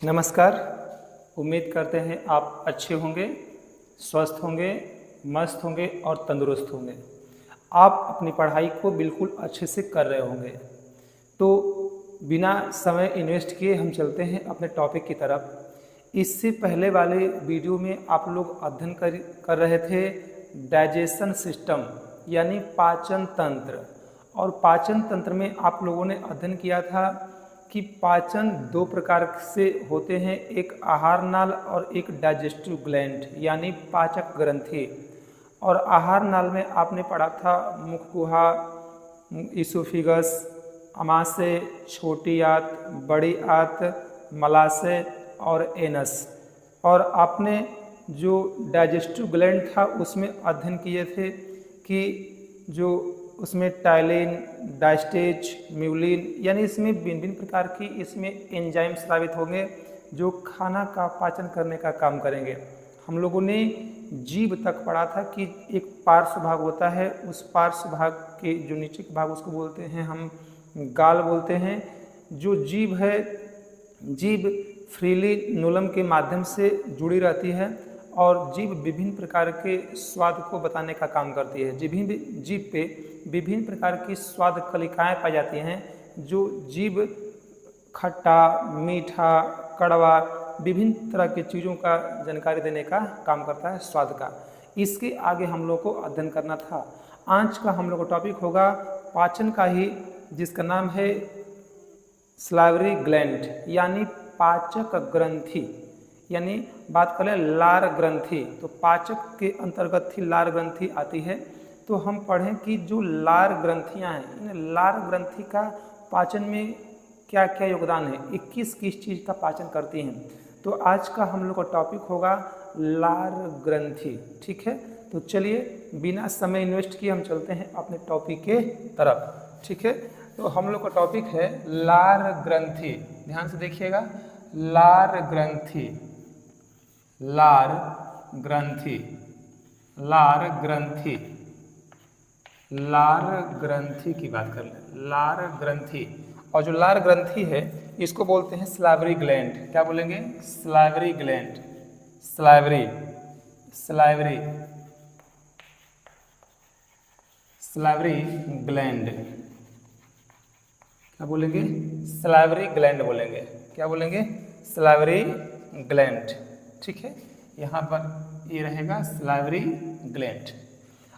नमस्कार। उम्मीद करते हैं आप अच्छे होंगे, स्वस्थ होंगे, मस्त होंगे और तंदुरुस्त होंगे। आप अपनी पढ़ाई को बिल्कुल अच्छे से कर रहे होंगे। तो बिना समय इन्वेस्ट किए हम चलते हैं अपने टॉपिक की तरफ। इससे पहले वाले वीडियो में आप लोग अध्ययन कर रहे थे डाइजेशन सिस्टम यानी पाचन तंत्र। और पाचन तंत्र में आप लोगों ने अध्ययन किया था कि पाचन दो प्रकार से होते हैं, एक आहार नाल और एक डाइजेस्टिव ग्लैंड यानी पाचक ग्रंथि। और आहार नाल में आपने पढ़ा था मुख गुहा, इसोफिगस, अमाशय, छोटी आंत, बड़ी आंत, मलाशय और एनस। और आपने जो डाइजेस्टिव ग्लैंड था उसमें अध्ययन किए थे कि जो उसमें टाइलिन, डायस्टेज, म्यूलिन यानी इसमें भिन्न भिन्न प्रकार की इसमें एंजाइम स्रावित होंगे जो खाना का पाचन करने का काम करेंगे। हम लोगों ने जीभ तक पढ़ा था कि एक पार्श्व भाग होता है, उस पार्श्व भाग के जो नीचे के भाग उसको बोलते हैं हम गाल बोलते हैं। जो जीभ है, जीभ फ्रीली नूलम के माध्यम से जुड़ी रहती है और जीभ विभिन्न प्रकार के स्वाद को बताने का काम करती है। जीभ पे विभिन्न प्रकार की स्वाद कलिकाएँ पाई जाती हैं जो जीभ खट्टा, मीठा, कड़वा विभिन्न तरह की चीज़ों का जानकारी देने का काम करता है, स्वाद का। इसके आगे हम लोग को अध्ययन करना था। आज का हम लोग का टॉपिक होगा पाचन का ही, जिसका नाम है सलाइवरी ग्लैंड यानी पाचक ग्रंथि। यानी बात करें लार ग्रंथि, तो पाचक के अंतर्गत ही लार ग्रंथि आती है। तो हम पढ़ें कि जो लार ग्रंथियां हैं, इन लार ग्रंथि का पाचन में क्या क्या योगदान है, 21 किस चीज़ का पाचन करती हैं। तो आज का हम लोग का टॉपिक होगा लार ग्रंथि। ठीक है, तो चलिए बिना समय इन्वेस्ट किए हम चलते हैं अपने टॉपिक के तरफ। ठीक है, तो हम लोग का टॉपिक है लार ग्रंथि। ध्यान से देखिएगा, लार ग्रंथि, लार ग्रंथि, लार ग्रंथि, लार ग्रंथि की बात कर लें। लार ग्रंथि, और जो लार ग्रंथि है इसको बोलते हैं सलाइवरी ग्लैंड। क्या बोलेंगे? Salivary gland, salivary, salivary, salivary gland. क्या बोलेंगे? सलाइवरी ग्लैंड बोलेंगे। क्या बोलेंगे? Salivary gland. ठीक है, यहाँ पर ये रहेगा सलाइवरी ग्लैंड।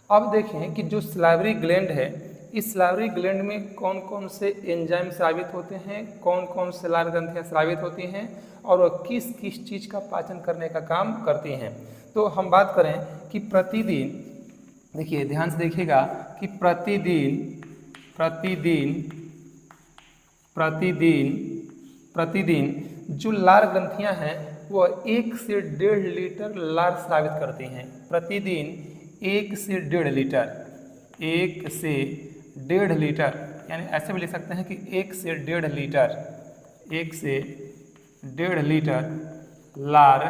अब देखें कि जो सलाइवरी ग्लैंड है, इस सलाइवरी ग्लैंड में कौन कौन से एंजाइम स्रावित होते हैं, कौन कौन से लार ग्रंथियाँ स्रावित होती हैं और वह किस किस चीज़ का पाचन करने का काम करती हैं। तो हम बात करें कि प्रतिदिन, देखिए ध्यान से देखिएगा कि प्रतिदिन प्रतिदिन प्रतिदिन प्रतिदिन जो लार ग्रंथियाँ हैं वह 1 से 1.5 लीटर लार स्रावित करती हैं। प्रतिदिन 1 से 1.5 लीटर, 1 से 1.5 लीटर, यानी ऐसे भी लिख सकते हैं कि 1 से 1.5 लीटर, 1 से 1.5 लीटर लार,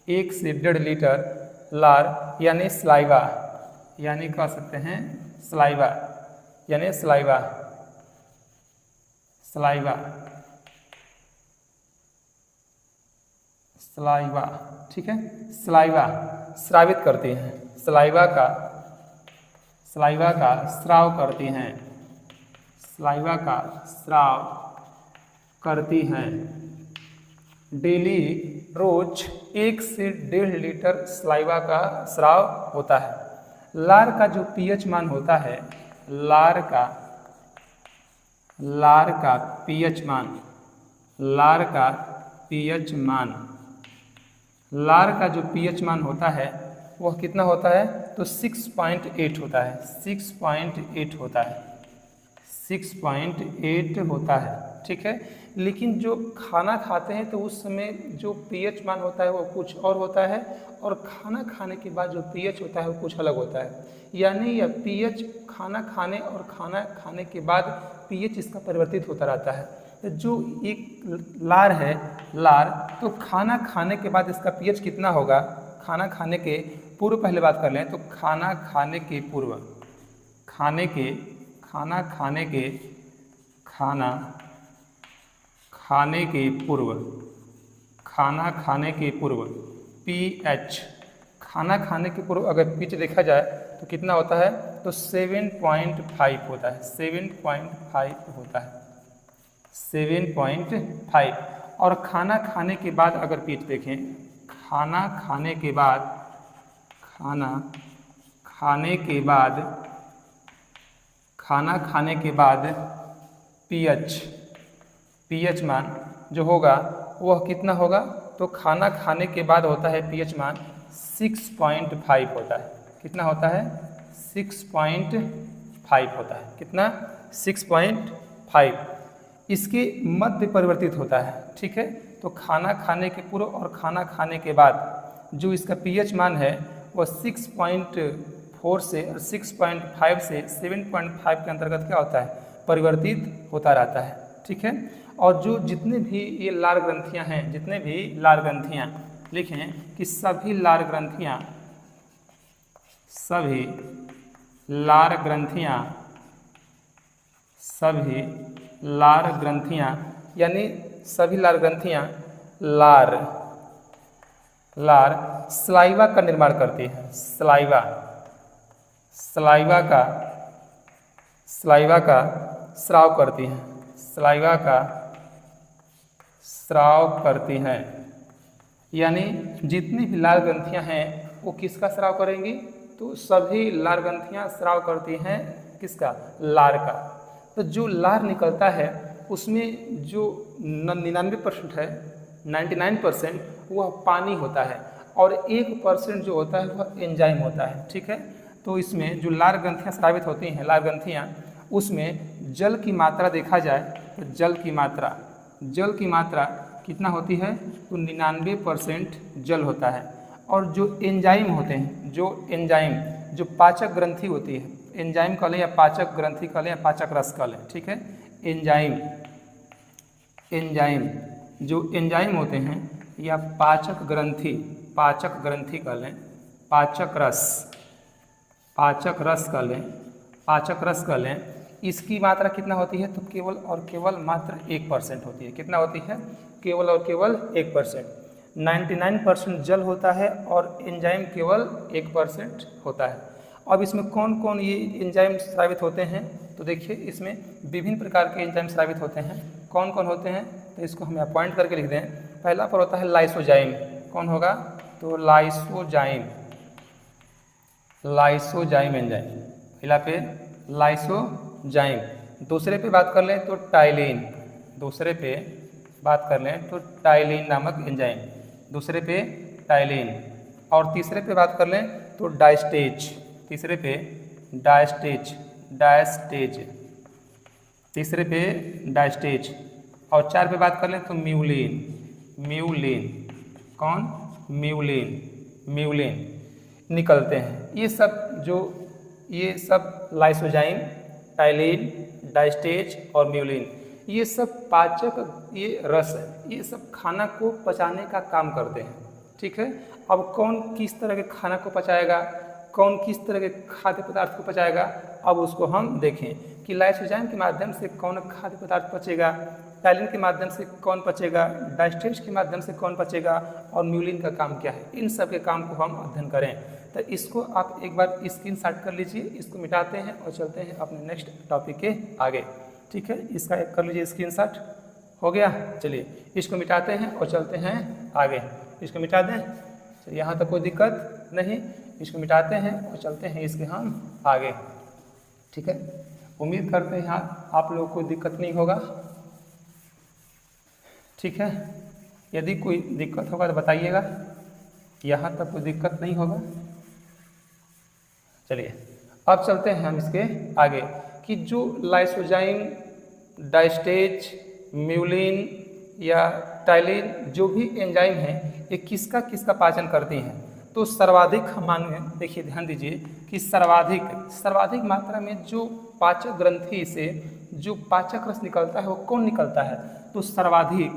1 से 1.5 लीटर लार यानी सलाइवा, यानी कह सकते हैं सलाइवा, यानी सलाइवा, सलाइवा, सलाइवा। ठीक है, सलाइवा स्रावित करती हैं, सलाइवा का स्राव करती हैं, सलाइवा का स्राव करती हैं। डेली रोज 1 से 1.5 लीटर सलाइवा का स्राव होता है। लार का जो पीएच मान होता है, लार का पीएच मान, लार का पीएच मान, लार का जो पीएच मान होता है वह कितना होता है? तो 6.8 होता है, 6.8 होता है, 6.8 होता है। ठीक है, लेकिन जो खाना खाते हैं तो उस समय जो पीएच मान होता है वो कुछ और होता है और खाना खाने के बाद जो पीएच होता है वो कुछ अलग होता है। यानी यह पीएच खाना खाने और खाना खाने के बाद पीएच इसका परिवर्तित होता रहता है। जो एक लार है, लार, तो खाना खाने के बाद इसका पीएच कितना होगा? खाना खाने के पूर्व पहले बात कर लें तो खाना खाने के पूर्व, खाना खाने के पूर्व खाना खाने के पूर्व pH, खाना खाने के पूर्व अगर pH देखा जाए तो कितना होता है, तो 7.5 होता है, 7.5 होता है, 7.5। और खाना खाने के बाद अगर pH देखें, खाना खाने के बाद, खाना खाने के बाद, खाना खाने के बाद pH मान जो होगा वह कितना होगा, तो खाना खाने के बाद होता है pH मान 6.5 होता है। कितना होता है, 6.5 होता है। कितना, 6.5। इसके मध्य परिवर्तित होता है, ठीक है। तो खाना खाने के पूर्व और खाना खाने के बाद जो इसका pH मान है वह 6.4 से 6.5 से 7.5 के अंतर्गत क्या होता है, परिवर्तित होता रहता है, ठीक है। और जो जितने भी ये लार ग्रंथियां हैं, जितने भी लार ग्रंथियां, लिखें कि सभी लार ग्रंथियां, सभी लार ग्रंथियां, सभी लार ग्रंथियां, यानी सभी लार ग्रंथियां लार सलाइवा का निर्माण करती है, सलाइवा स्राव करती हैं, सलाइवा का स्राव करती हैं। यानी जितनी भी लार ग्रंथियां हैं वो किसका स्राव करेंगी, तो सभी लार ग्रंथियां स्राव करती हैं किसका, लार का। तो जो लार निकलता है उसमें जो 99% है, 99% वह पानी होता है और 1% जो होता है वह एंजाइम होता है, ठीक है। तो इसमें जो लार ग्रंथियां स्रावित होती हैं, लार ग्रंथियां, उसमें जल की मात्रा देखा जाए तो जल की मात्रा कितना होती है, तो 99% जल होता है। और जो एंजाइम होते हैं, जो पाचक ग्रंथि होती है, एंजाइम कह लें या पाचक ग्रंथि कह लें या पाचक रस कह लें, ठीक है। जो एंजाइम होते हैं या पाचक ग्रंथि कह लें, पाचक रस कह लें, इसकी मात्रा कितना होती है, तो केवल और केवल मात्र 1% होती है। कितना होती है, केवल और केवल 1%। 99% जल होता है और एंजाइम केवल 1% होता है। अब इसमें कौन कौन ये एंजाइम स्रावित होते हैं, तो देखिए इसमें विभिन्न प्रकार के एंजाइम स्रावित होते हैं। कौन कौन होते हैं, तो इसको हम यहाँ पॉइंट करके लिख दें। पहला पर होता है लाइसोजाइम। कौन होगा, तो लाइसोजाइम एंजाइम, पहला पे लाइसोजाइम। दूसरे पे बात कर लें तो टाइलिन, नामक एंजाइम, दूसरे पे टाइलिन। और तीसरे पे बात कर लें तो डायस्टेज, तीसरे पे डायस्टेज। और 4 पे बात कर लें तो म्यूलिन, कौन, म्यूलिन निकलते हैं। ये सब लाइसोजाइम, टाइलिन, डायस्टेज और म्यूलिन, ये सब पाचक, ये रस है, ये सब खाना को पचाने का काम करते हैं, ठीक है। अब कौन किस तरह के खाना को पचाएगा, कौन किस तरह के खाद्य पदार्थ को पचाएगा, अब उसको हम देखें कि लाइसोजाइम के माध्यम से कौन खाद्य पदार्थ पचेगा, टाइलिन के माध्यम से कौन पचेगा, डायस्टेज के माध्यम से कौन पचेगा और म्यूलिन का काम क्या है। इन सब के काम को हम अध्ययन करें। तो इसको आप एक बार स्क्रीनशॉट कर लीजिए, इसको मिटाते हैं और चलते हैं अपने नेक्स्ट टॉपिक के आगे, ठीक है। इसका एक कर लीजिए स्क्रीनशॉट, हो गया। चलिए इसको मिटाते हैं और चलते हैं आगे। इसको मिटा दें, चलिए यहाँ तक कोई दिक्कत नहीं, इसको मिटाते हैं और चलते हैं इसके हम आगे, ठीक है। उम्मीद करते हैं यहाँ आप लोगों को कोई दिक्कत नहीं होगा, ठीक है। यदि कोई दिक्कत होगा तो बताइएगा, यहाँ तक कोई दिक्कत नहीं होगा। चलिए अब चलते हैं हम इसके आगे कि जो लाइसोजाइम, डायस्टेज, म्यूलिन या टाइलिन जो भी एंजाइम हैं, ये किसका किसका पाचन करती हैं। तो सर्वाधिक हम माने, देखिए ध्यान दीजिए कि सर्वाधिक मात्रा में जो पाचक ग्रंथि से जो पाचक रस निकलता है वो कौन निकलता है, तो सर्वाधिक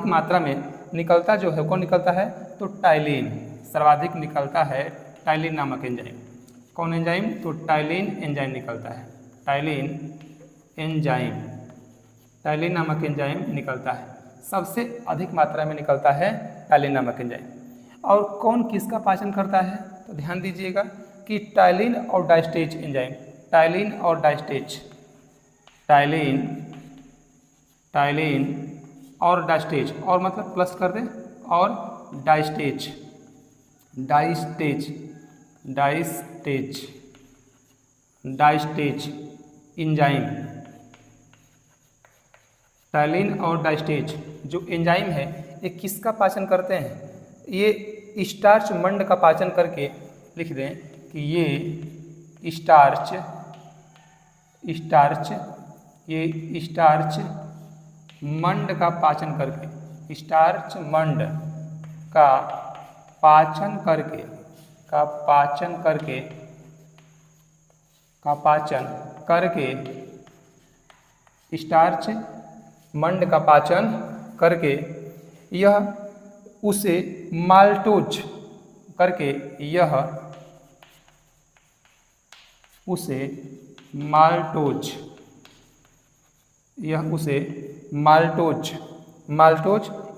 मात्रा में निकलता जो है कौन निकलता है, तो टाइलिन, सर्वाधिक निकलता है टाइलिन नामक एंजाइम। कौन एंजाइम, तो टाइलिन एंजाइम निकलता है, टाइलिन एंजाइम, टाइलिन नामक एंजाइम निकलता है। सबसे अधिक मात्रा में निकलता है टाइलिन नामक एंजाइम। और कौन किसका पाचन करता है? तो ध्यान दीजिएगा कि टाइलिन और डायस्टेज एंजाइम, टाइलिन और डायस्टेज, टाइलिन टाइलिन और डायस्टेज, और मतलब प्लस कर दें, और diastase diastase diastase diastase enzyme, ptyalin और डायस्टेज जो एंजाइम है ये किसका पाचन करते हैं? ये स्टार्च मंड का पाचन करके, लिख दें कि ये स्टार्च मंड का पाचन करके, स्टार्च मंड का पाचन करके स्टार्च मंड का पाचन करके यह उसे माल्टोज करके, यह उसे माल्टोज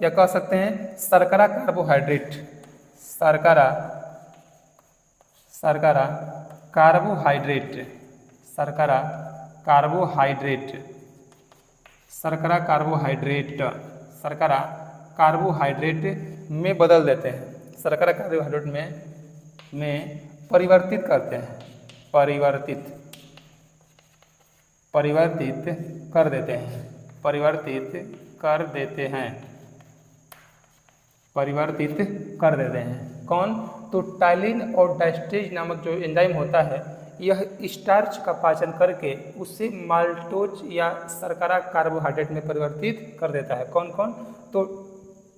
या कह सकते हैं शर्करा कार्बोहाइड्रेट, शर्करा कार्बोहाइड्रेट में बदल देते हैं, शर्करा कार्बोहाइड्रेट में परिवर्तित करते हैं, परिवर्तित कर देते हैं। कौन? तो टाइलिन और डायस्टेज नामक जो एंजाइम होता है यह स्टार्च का पाचन करके उसे माल्टोज या शर्करा कार्बोहाइड्रेट में परिवर्तित कर देता है। कौन कौन? तो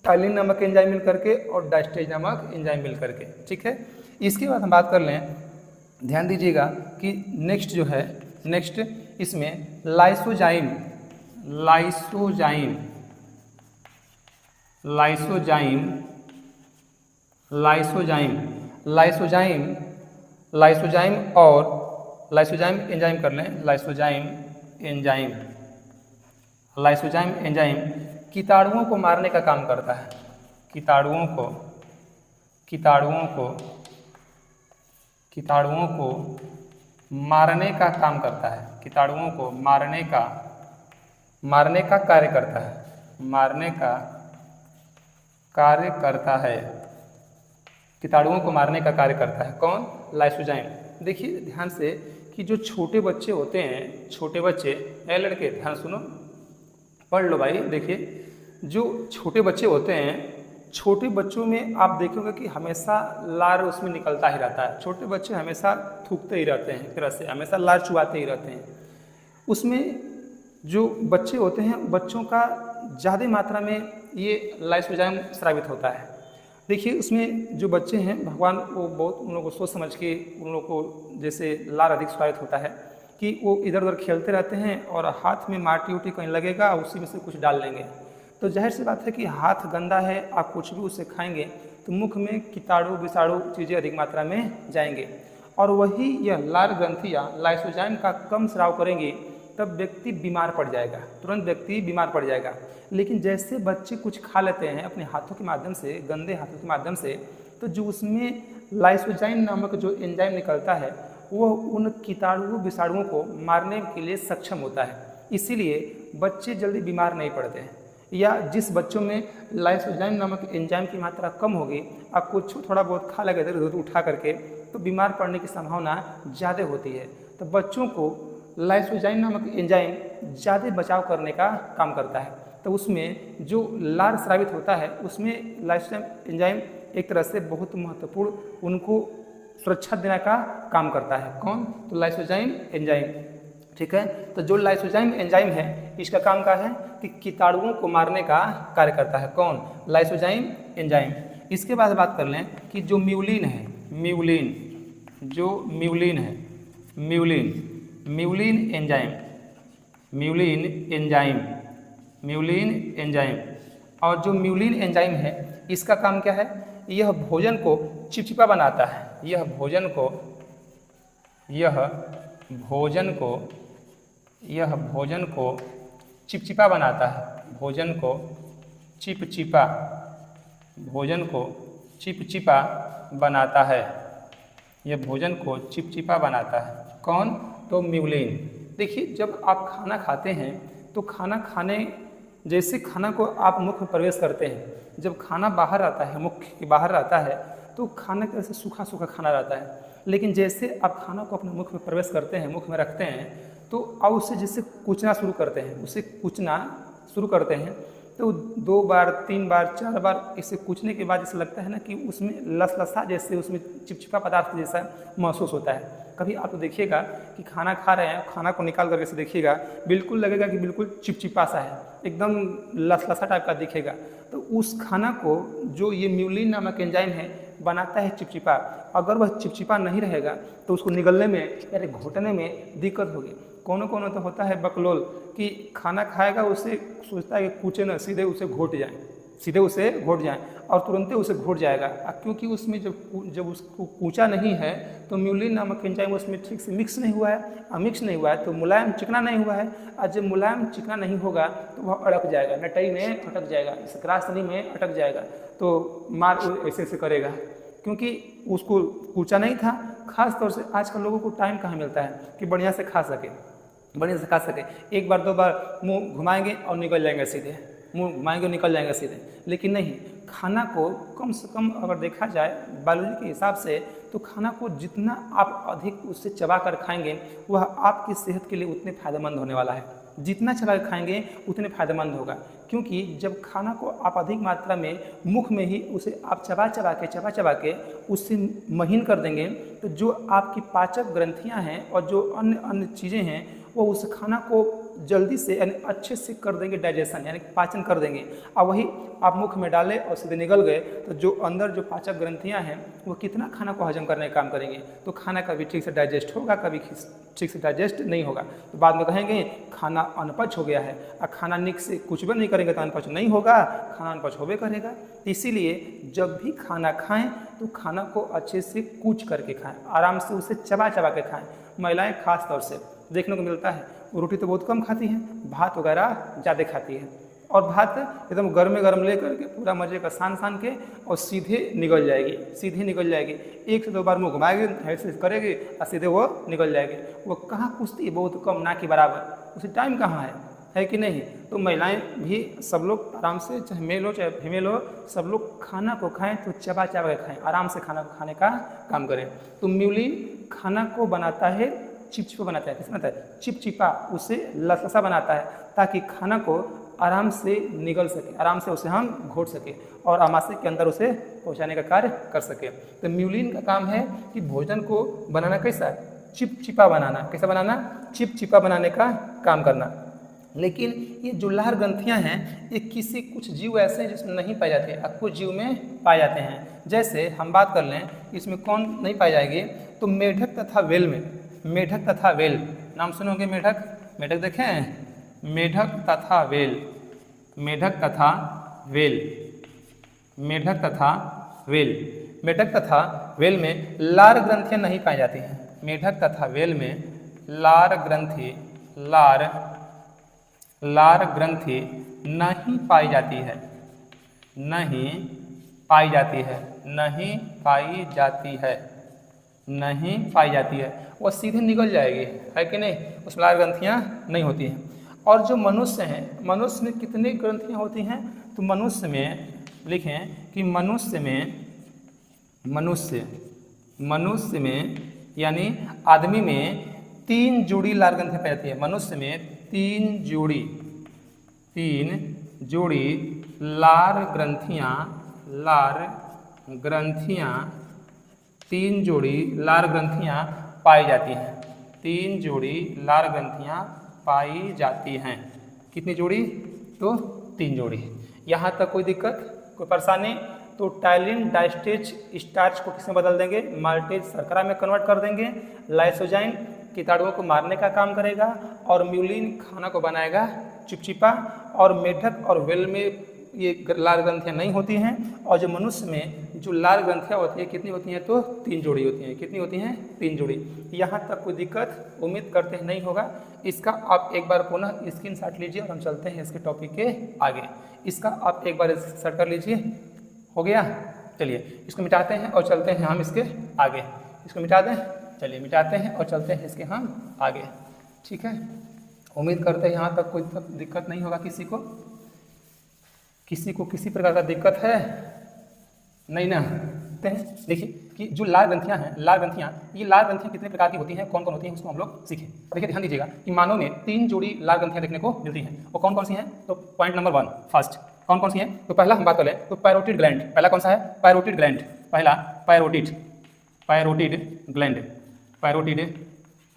टाइलिन नामक एंजाइम मिल करके और डायस्टेज नामक एंजाइम मिल करके। ठीक है, इसके बाद हम बात कर लें, ध्यान दीजिएगा कि नेक्स्ट जो है, नेक्स्ट इसमें लाइसोजाइम एंजाइम कर लें, लाइसोजाइम एंजाइम कीटाणुओं को मारने का काम करता है, कीटाणुओं को मारने का काम करता है, कीटाणुओं को मारने का कार्य करता है, कीटाणुओं को मारने का कार्य करता है। कौन? लाइसोजाइम। देखिए ध्यान से कि जो छोटे बच्चे होते हैं, छोटे बच्चे, ए लड़के ध्यान सुनो, पढ़ लो भाई। देखिए जो छोटे बच्चे होते हैं, छोटे बच्चों में आप देखोगे कि हमेशा लार उसमें निकलता ही रहता है। छोटे बच्चे हमेशा थूकते ही रहते हैं, एक तरह से हमेशा लार चुआते ही रहते हैं। उसमें जो बच्चे होते हैं, बच्चों का ज़्यादा मात्रा में ये लाइसोजाइम स्रावित होता है। देखिए उसमें जो बच्चे हैं, भगवान वो बहुत उन लोगों को सोच समझ के उन लोगों को, जैसे लार अधिक स्रावित होता है कि वो इधर उधर खेलते रहते हैं और हाथ में माटी उटी कहीं लगेगा, उसी में से कुछ डाल लेंगे। तो जाहिर सी बात है कि हाथ गंदा है, आप कुछ भी उसे खाएंगे तो मुख में कीटाणु विषाणु चीज़ें अधिक मात्रा में जाएंगे, और वही यह लार ग्रंथियाँ लाइसोजाइम का कम स्राव करेंगी, तब व्यक्ति बीमार पड़ जाएगा, तुरंत व्यक्ति बीमार पड़ जाएगा। लेकिन जैसे बच्चे कुछ खा लेते हैं अपने हाथों के माध्यम से, गंदे हाथों के माध्यम से, तो जो उसमें लाइसोजाइम नामक जो एंजाइम निकलता है वो उन कीटाणुओं विषाणुओं को मारने के लिए सक्षम होता है। इसीलिए बच्चे जल्दी बीमार नहीं पड़ते हैं। या जिस बच्चों में लाइसोजाइम नामक एंजाइम की मात्रा कम होगी, आप कुछ थोड़ा बहुत खा लगे दूध उठा करके, तो बीमार पड़ने की संभावना ज़्यादा होती है। तो बच्चों को लाइसोजाइम नामक एंजाइम ज़्यादा बचाव करने का काम करता है। तो उसमें जो लार स्रावित होता है उसमें लाइसोजाइम एंजाइम एक तरह से बहुत महत्वपूर्ण उनको सुरक्षा देने का काम करता है। कौन? तो लाइसोजाइम एंजाइम। ठीक है, तो जो लाइसोजाइम एंजाइम है इसका काम क्या है कि कीटाणुओं को मारने का कार्य करता है। कौन? Lysozyme enzyme. इसके बाद बात कर लें कि जो म्यूलिन है, म्यूलिन एंजाइम, और जो म्यूलिन एंजाइम है इसका काम क्या है? यह भोजन को चिपचिपा बनाता है, यह भोजन को यह भोजन को चिपचिपा बनाता है। भोजन को चिपचिपा, भोजन को चिपचिपा बनाता है। यह भोजन को चिपचिपा बनाता है। कौन? तो म्यूलिन। देखिए, जब आप खाना खाते हैं तो खाना खाने जैसे खाना को आप मुख में प्रवेश करते हैं, जब खाना बाहर आता है, मुख के बाहर आता है, तो खाना कैसे सूखा सूखा खाना रहता है। लेकिन जैसे आप खाना को अपने मुख में प्रवेश करते हैं, मुख में रखते हैं, तो आप उसे जैसे कुचना शुरू करते हैं, उसे कुचना शुरू करते हैं, तो 2 बार 3 बार 4 बार इसे कुचने के बाद ऐसा लगता है ना कि उसमें लसलसा जैसे, उसमें चिपचिपा पदार्थ जैसा महसूस होता है। कभी आप देखिएगा कि खाना खा रहे हैं, खाना को निकाल करके से देखिएगा, बिल्कुल लगेगा कि बिल्कुल चिपचिपा सा है, एकदम लसलसा टाइप का दिखेगा। तो उस खाना को जो ये म्यूलिन नामक एंजाइम है बनाता है चिपचिपा। अगर वह चिपचिपा नहीं रहेगा तो उसको निगलने में या घोटने में दिक्कत होगी। कोनो तो होता है बकलोल कि खाना खाएगा, उसे सोचता है कि कूचे न, सीधे उसे घोट जाएं और तुरंत उसे घोट जाएगा, क्योंकि उसमें जब उसको कूचा नहीं है तो म्यूलिन नामक एंजाइम उसमें ठीक से मिक्स नहीं हुआ है, तो मुलायम चिकना नहीं हुआ है। और जब मुलायम चिकना नहीं होगा तो वह अड़क जाएगा, नटई में अटक जाएगा, इस क्रासनी में अटक जाएगा, तो मार ऐसे करेगा, क्योंकि उसको कूचा नहीं था। खास तौर से आजकल लोगों को टाइम कहाँ मिलता है कि बढ़िया से खा सके। एक बार 2 बार मुंह घुमाएंगे और निकल जाएंगे सीधे, लेकिन नहीं, खाना को कम से कम अगर देखा जाए बायोलॉजी के हिसाब से, तो खाना को जितना आप अधिक उससे चबा कर खाएंगे वह आपकी सेहत के लिए उतने फायदेमंद होने वाला है। जितना चबा कर खाएंगे उतने फायदेमंद होगा, क्योंकि जब खाना को आप अधिक मात्रा में मुख में ही उसे आप चबा के उससे महीन कर देंगे, तो जो आपकी पाचक ग्रंथियां हैं और जो अन्य चीज़ें हैं वो उस खाना को जल्दी से यानी अच्छे से कर देंगे डाइजेशन, यानी पाचन कर देंगे। और वही आप मुख में डालें और सीधे निकल गए तो जो अंदर जो पाचक ग्रंथियां हैं वो कितना खाना को हजम करने का काम करेंगे, तो खाना कभी ठीक से डाइजेस्ट होगा, कभी ठीक से डाइजेस्ट नहीं होगा। तो बाद में कहेंगे खाना अनपच हो गया है, और खाना निक से कुछ भी नहीं करेंगे तो अनपच नहीं होगा, खाना अनपच होबे करेगा। इसीलिए जब भी खाना खाएं तो खाना को अच्छे से कूच करके खाएं, आराम से उसे चबा के खाएं। महिलाएं खास तौर से देखने को मिलता है वो रोटी तो बहुत कम खाती हैं, भात वगैरह ज़्यादा खाती है, और भात एकदम गरम ले करके पूरा मजे का सान के और सीधे निकल जाएगी। 1 से 2 बार मुँह घुमाएगी, ऐसे करेगी और सीधे वो निकल जाएगी। वो कहाँ कुश्ती है, बहुत कम, ना के बराबर, उसे टाइम कहाँ है कि नहीं। तो महिलाएं भी सब लोग आराम से, चाहे मेल हो चाहे फीमेल हो, सब लोग खाना को खाएं तो चबा के खाएं, आराम से खाना को खाने का काम करें। तो म्यूलिन खाना को बनाता है, चिपचिपा बनाता है। किस बनाता है? चिपचिपा, उसे लसलसा बनाता है ताकि खाना को आराम से निगल सके, आराम से उसे हम घोट सके और आमाशय के अंदर उसे पहुंचाने का कार्य कर सके। तो म्यूलिन का काम है कि भोजन को बनाना कैसा? चिपचिपा बनाना। कैसा बनाना? चिपचिपा बनाने का काम करना। लेकिन ये जो लार ग्रंथियाँ हैं ये कुछ जीव ऐसे हैं जिसमें नहीं पाए जाते और कुछ जीव में पाए जाते हैं। जैसे हम बात कर लें इसमें कौन नहीं पाई जाएगी, तो मेढक तथा वेल में। मेढक तथा वेल, नाम सुने होंगे मेढक देखें? मेढक तथा वेल, मेढक तथा वेल में लार ग्रंथियां नहीं पाई जाती हैं। मेढक तथा वेल में लार ग्रंथि नहीं पाई जाती है, वो सीधे निकल जाएगी, है कि नहीं, उसमें लार ग्रंथियाँ नहीं होती हैं। और जो मनुष्य हैं, मनुष्य में कितनी ग्रंथियाँ होती हैं, तो मनुष्य में लिखें कि मनुष्य में यानी आदमी में 3 जोड़ी लार ग्रंथियाँ पाई जाती है। मनुष्य में 3 जोड़ी लार ग्रंथियाँ 3 जोड़ी लार ग्रंथियाँ पाई जाती हैं। 3 जोड़ी लार ग्रंथियाँ पाई जाती हैं। कितनी जोड़ी? तो 3 जोड़ी। यहाँ तक कोई दिक्कत, कोई परेशानी? तो टाइलिन डाइस्टेज स्टार्च को किसमें बदल देंगे? माल्टेज शर्करा में कन्वर्ट कर देंगे। लाइसोजाइम कीटाणुओं को मारने का काम करेगा और म्यूलिन खाना को बनाएगा चिपचिपा। और मेढक और वेल में ये लार ग्रंथियाँ नहीं होती हैं। और जो मनुष्य में जो लाल ग्रंथियाँ होती हैं कितनी होती हैं, तो 3 जोड़ी होती हैं। कितनी होती हैं, 3 जोड़ी। यहाँ तक कोई दिक्कत उम्मीद करते हैं नहीं होगा। इसका आप एक बार पुनः स्क्रीनशॉट लीजिए और हम चलते हैं इसके टॉपिक के आगे। इसका आप एक बार स्क्रीनशॉट कर लीजिए। हो गया, चलिए इसको मिटाते हैं और चलते हैं हम इसके आगे। इसको मिटा दें, चलिए मिटाते हैं और चलते हैं इसके हम आगे। ठीक है, उम्मीद करते हैं यहाँ तक कोई दिक्कत नहीं होगा। किसी को किसी प्रकार का दिक्कत है नहीं ना। देखिए कि जो लाल ग्रंथियाँ हैं, लाल ग्रंथियाँ कितने प्रकार की होती हैं, कौन कौन होती हैं, उसको हम लोग सीखें। देखिए ध्यान दीजिएगा कि मानव में 3 जोड़ी लाल ग्रंथियाँ देखने को मिलती हैं। वो कौन कौन सी हैं, तो पॉइंट नंबर 1 फर्स्ट कौन कौन सी हैं, तो पहला हम बात कर लें तो पैरोटिड ग्लैंड। पहला कौन सा है, पैरोटिड ग्लैंड। पहला पैरोटिड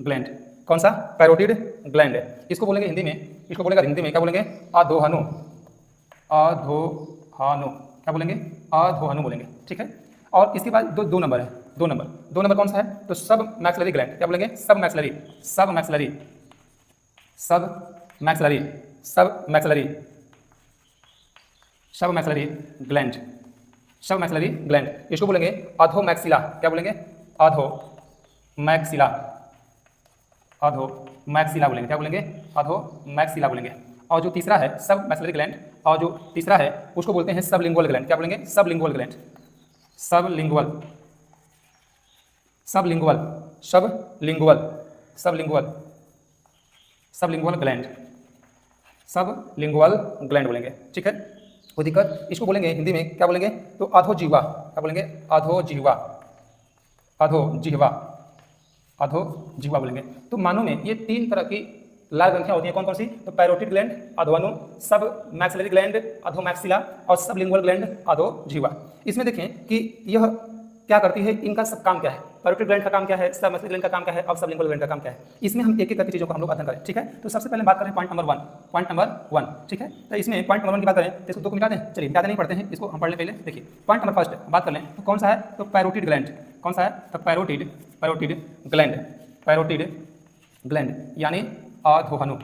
ग्लैंड कौन सा, पैरोटिड ग्लैंड। इसको बोलेंगे हिंदी में, इसको बोलेगा हिंदी में क्या बोलेंगे, अधोहनु। क्या बोलेंगे, अधोहनु बोलेंगे। ठीक है, और इसके बाद दो नंबर है, दो नंबर कौन सा है, तो सब मैक्सिलरी ग्लैंड। क्या बोलेंगे, सब मैक्सिलरी ग्लैंड। इसको बोलेंगे अधोमैक्सिला। क्या बोलेंगे, अधोमैक्सिला बोलेंगे। क्या बोलेंगे, अधोमैक्सिला बोलेंगे। और जो तीसरा है सब मैक्सिलरी ग्लैंड, और जो तीसरा है उसको बोलते हैं सबलिंगुअल ग्लैंड। क्या बोलेंगे, सबलिंगुअल ग्लैंड। सबलिंगुअल ग्लैंड बोलेंगे। ठीक है, कोई दिक्कत। इसको बोलेंगे हिंदी में क्या बोलेंगे, तो अधोजिह्वा। क्या बोलेंगे, अधोजिह्वा बोलेंगे। तो मानो में ये 3 तरह की लाल ग्रंथियाँ होती हैं। कौन कौन सी, तो पैरोटिड ग्लैंड, अधोअनु, सब मैक्सिलरी ग्लैंड, अधोमैक्सिला, और सबलिंगुअल ग्लैंड, अधोजिह्वा। इसमें देखें कि यह क्या करती है, इनका सब काम क्या है, पैरोटिड ग्लैंड का काम क्या है, सब मैक्सिलरी ग्लैंड का काम क्या है, और सबलिंगुअल ग्लैंड का काम क्या है। इसमें हम एक एक करके चीज़ों को हम लोग अध्ययन करें। ठीक है, तो सबसे पहले बात करें पॉइंट नंबर 1। ठीक है, तो इसमें पॉइंट नंबर 1 की बात करें तो इसको 2 को मिटा दें। चलिए मिटाते नहीं पढ़ते हैं, इसको हम पढ़ लें पहले। देखिए पॉइंट नंबर फर्स्ट बात कर लें तो कौन सा है, तो पैरोटिड ग्लैंड। कौन सा है, तो पैरोटिड ग्लैंड यानी अधोहनु।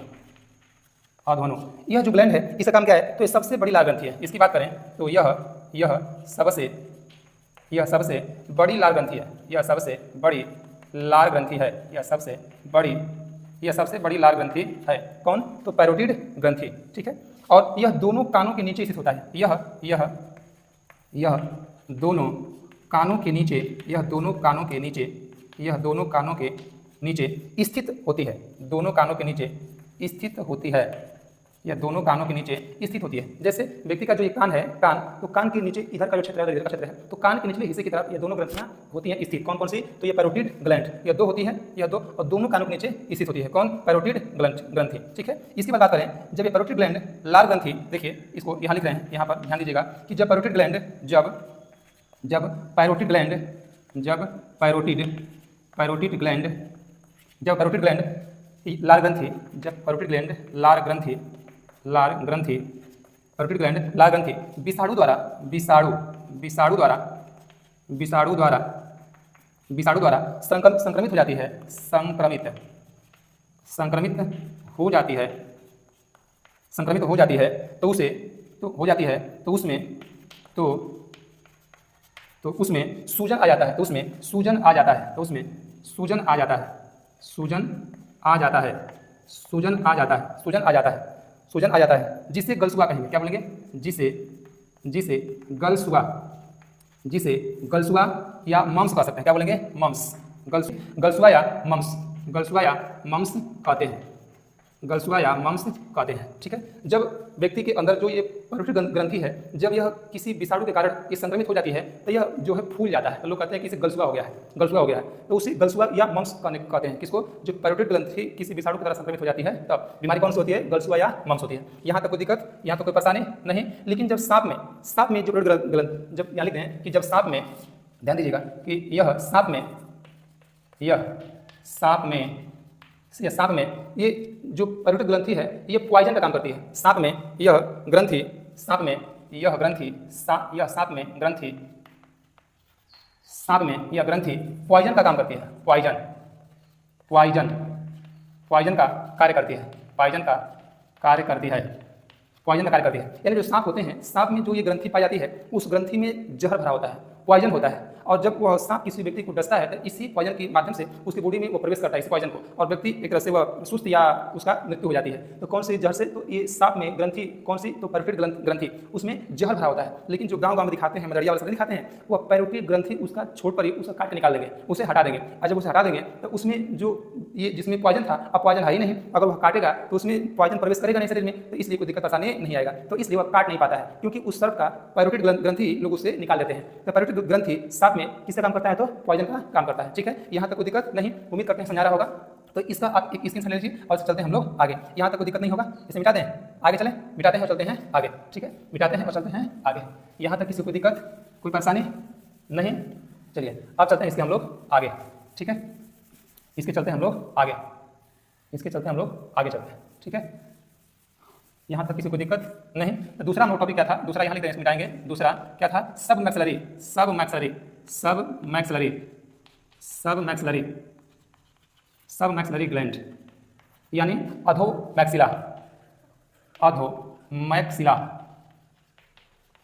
यह जो ग्लैंड है इसका काम क्या है, तो ये सबसे बड़ी लाल ग्रंथि है। इसकी बात करें तो यह सबसे बड़ी लाल ग्रंथि है। यह सबसे बड़ी लाल ग्रंथि है। कौन, तो पैरोटिड ग्रंथि। ठीक है, और यह दोनों कानों के नीचे स्थित होता है। यह दोनों कानों के नीचे स्थित होती है। दोनों कानों के नीचे स्थित होती है। यह दोनों कानों के नीचे स्थित होती है। जैसे व्यक्ति का जो ये कान है, तो कान के नीचे इधर का जो क्षेत्र है, इधर का क्षेत्र है, तो कान के निचले हिस्से की तरफ ये दोनों ग्रंथियां होती हैं स्थित। कौन कौन सी, तो ये पैरोटिड ग्लैंड, यह 2 होती है, यह 2, और दोनों कानों के नीचे स्थित होती है। कौन, पैरोटिड ग्रंथि। ठीक है, इसकी बात करें जब ये पैरोटिड ग्लैंड लाल ग्रंथि, देखिए इसको यहाँ लिख रहे हैं, यहाँ पर ध्यान दीजिएगा कि जब पैरोटिड ग्लैंड लाल ग्रंथि विषाणु द्वारा संक्रमित हो जाती है, तो उसमें सूजन आ जाता है, जिसे गलसुआ कहेंगे। क्या बोलेंगे, जिसे गलसुआ या मम्स कह सकते हैं। क्या बोलेंगे, मम्स, गलसुआ या मम्स कहते हैं। ठीक है, जब व्यक्ति के अंदर जो ये पैरोटिड ग्रंथि है, जब यह किसी विषाणु के कारण ये संक्रमित हो जाती है, तो यह जो है फूल जाता है। तो लोग कहते हैं कि इसे गलसुआ हो गया है, तो उसे गलसुआ या मम्स कहते हैं। किसको, जो पैरोटिड ग्रंथि किसी विषाणु की तरह संक्रमित हो जाती है, तब बीमारी कौन सी होती है, गलसुआ या मम्स होती है। यहाँ तक कोई दिक्कत, यहाँ तो कोई परेशानी नहीं। लेकिन जब सांप में जो जब यहाँ लिखते हैं कि जब सांप में, ध्यान दीजिएगा कि यह सांप में ये जो पैरोटिड ग्रंथि है ये पॉइजन का काम करती है। सांप में यह ग्रंथि पॉइजन का काम करती है। पॉइजन का कार्य करती है। यानी जो सांप होते हैं, सांप में जो ये ग्रंथि पाई जाती है, उस ग्रंथि में जहर भरा होता है। पॉइजन होता है, और जब वह सांप किसी व्यक्ति को डसता है तो इसी पॉइजन के माध्यम से उसकी बॉडी में वो प्रवेश करता है इस पॉइजन को, और व्यक्ति एक तरह से वह सुस्त या उसका मृत्यु हो जाती है। तो कौन सी जहर से? तो ये सांप में ग्रंथि कौन सी? तो पैरोटिड ग्रंथि, उसमें जहर भरा होता है। लेकिन जो गाँव में दिखाते हैं, मलेरिया वाले सब दिखाते हैं, वह पैरोटिड ग्रंथि उसका छोड़ पर ही उसका काट के निकाल देंगे, उसे हटा देंगे। और जब उसे हटा देंगे तो उसमें जो ये जिसमें पॉइजन था, अब पॉइजन है ही नहीं, अगर वह काटेगा तो उसमें पॉइजन प्रवेश करेगा नहीं शरीर में, तो इसलिए कोई दिक्कत परेशानी नहीं आएगा। तो इसलिए वह काट नहीं पाता है, क्योंकि उस सर्प का पैरोटिड ग्रंथि लोग उससे निकाल देते हैं। तो पैरोटिड ग्रंथि सांप में किसका काम करता है? तो पॉइजन का काम करता है। ठीक है, यहाँ तक कोई दिक्कत नहीं, उम्मीद करते हैं समझा रहा होगा। तो इसका आप एक स्क्रीन ले लीजिए और चलते हैं हम लोग आगे। यहाँ तक कोई दिक्कत नहीं होगा, इसे मिटाते हैं, आगे चलें, मिटाते हैं और चलते हैं आगे। ठीक है, मिटाते हैं और चलते हैं आगे। यहाँ तक किसी को दिक्कत, कोई परेशानी नहीं? चलिए अब चलते हैं इसके हम लोग आगे। ठीक है, इसके चलते हम लोग आगे, इसके चलते हम लोग आगे चलते हैं। ठीक है, यहाँ तक किसी को दिक्कत नहीं? तो दूसरा हम लोग टॉपिक क्या था? दूसरा यहाँ लिखते हैं, मिटाएंगे। दूसरा क्या था? सब मैक्सिलरी, सब मैक्सिलरी, सब मैक्सिलरी, सब मैक्सिलरी, सब मैक्सिलरी ग्लैंड, यानी अधो मैक्सिला, अधो मैक्सिला,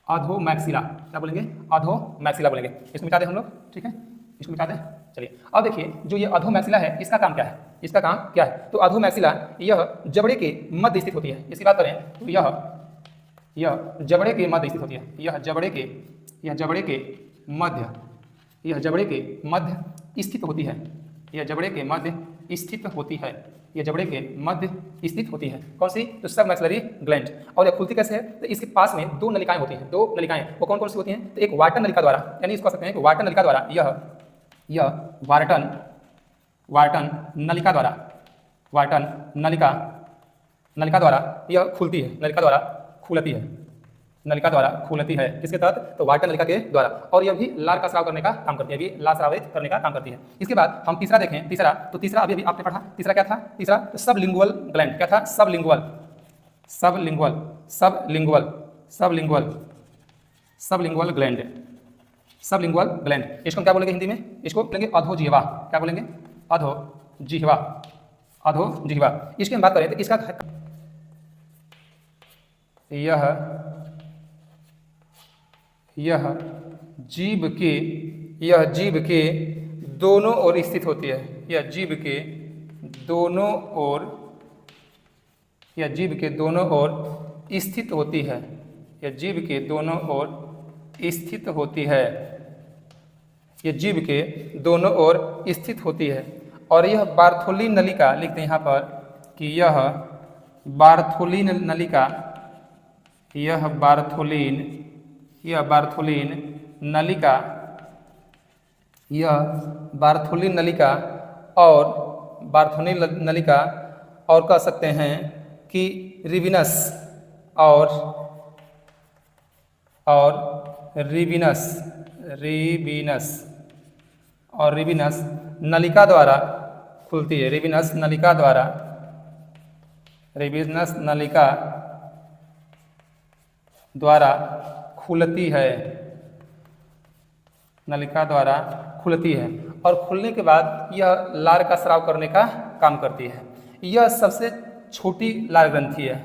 अधो मैक्सिला, क्या बोलेंगे? अधो मैक्सिला बोलेंगे। इसको मिटा दें हम लोग। ठीक है, इसको मिटा दें। चलिए अब देखिए, जो ये अधो मैक्सिला है, इसका काम क्या है? इसका काम क्या है? तो अधो मैक्सिला यह जबड़े के मध्य स्थित होती है। इसकी बात करें तो यह जबड़े के मध्य स्थित होती है। यह जबड़े के मध्य, यह जबड़े के मध्य स्थित होती है। यह जबड़े के मध्य स्थित होती है। यह जबड़े के मध्य स्थित होती है। कौन सी? तो सब मैक्सिलरी ग्लैंड। और यह खुलती कैसे है? तो इसके पास में दो नलिकाएं होती हैं। दो नलिकाएं, वो कौन कौन सी होती हैं? तो एक वार्टन नलिका द्वारा, यानी इसको कह सकते हैं कि वार्टन नलिका द्वारा, यह वार्टन नलिका द्वारा, वार्टन नलिका द्वारा यह खुलती है, नलिका द्वारा खुलती है, नलिका द्वारा खुलती है। किसके तहत? तो वार्टन नलिका के द्वारा। और यह भी लार का स्राव करने का काम करती है, भी लार स्रावित करने का काम करती है। इसके बाद हम तीसरा देखें, तीसरा अभी आपने पढ़ा, तीसरा क्या था? तीसरा सबलिंगुअल ग्लैंड। क्या था? Sublingual, sublingual, sublingual, sublingual, sublingual gland, sublingual gland. इसको हम क्या बोलेंगे हिंदी में? इसको बोलेंगे अधोजिह्वा। क्या बोलेंगे? अधोजिह्वा, अधोजिह्वा। इसकी हम बात करें तो इसका यह जीभ के दोनों ओर स्थित होती है। यह जीभ के दोनों ओर, यह जीभ के दोनों ओर स्थित होती है। यह जीभ के दोनों ओर स्थित होती है। यह जीभ के दोनों ओर स्थित होती है। और यह बार्थोली नलिका, लिखते हैं यहाँ पर कि यह बार्थोलिन नलिका, यह बार्थोलिन नलिका, यह बार्थोलिन नलिका और बार्थोलिन नलिका, और कह सकते हैं कि रिविनस और रिविनस नलिका द्वारा खुलती है। रिविनस नलिका द्वारा, रिविनस नलिका द्वारा खुलती है, नलिका द्वारा खुलती है। और खुलने के बाद यह लार का स्राव करने का काम करती है। यह सबसे छोटी लार ग्रंथि है।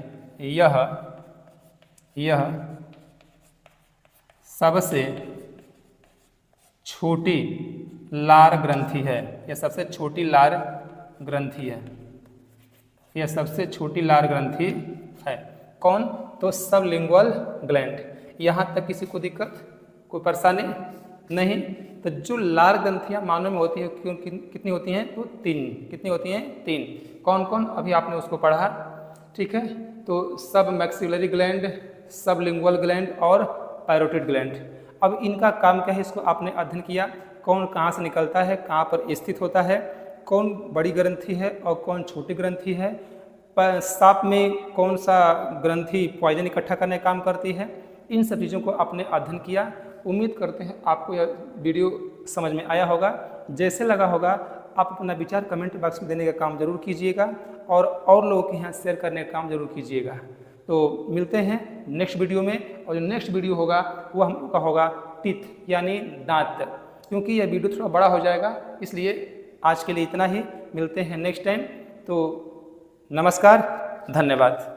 यह सबसे छोटी लार ग्रंथि है। यह सबसे छोटी लार ग्रंथि है। यह सबसे छोटी लार ग्रंथि है। कौन? तो सबलिंगुअल ग्लैंड। यहाँ तक किसी को दिक्कत, कोई परेशानी नहीं? तो जो लार ग्रंथियाँ मानव में होती है, क्यों कितनी होती हैं? तो 3। कितनी होती हैं? 3। कौन कौन? अभी आपने उसको पढ़ा। ठीक है, तो सब मैक्सिलरी ग्लैंड, सबलिंगुअल ग्लैंड और पैरोटिड ग्लैंड। अब इनका काम क्या है, इसको आपने अध्ययन किया। कौन कहाँ से निकलता है, कहाँ पर स्थित होता है, कौन बड़ी ग्रंथि है और कौन छोटी ग्रंथि है, सांप में कौन सा ग्रंथि पॉइजन इकट्ठा करने का काम करती है, इन सब चीज़ों को आपने अध्ययन किया। उम्मीद करते हैं आपको यह वीडियो समझ में आया होगा। जैसे लगा होगा आप अपना विचार कमेंट बॉक्स में देने का काम जरूर कीजिएगा और लोगों के यहाँ शेयर करने का काम जरूर कीजिएगा। तो मिलते हैं नेक्स्ट वीडियो में। और जो नेक्स्ट वीडियो होगा वो हम लोग का होगा टीथ, यानी दांत, क्योंकि यह वीडियो थोड़ा बड़ा हो जाएगा, इसलिए आज के लिए इतना ही। मिलते हैं नेक्स्ट टाइम। तो नमस्कार, धन्यवाद।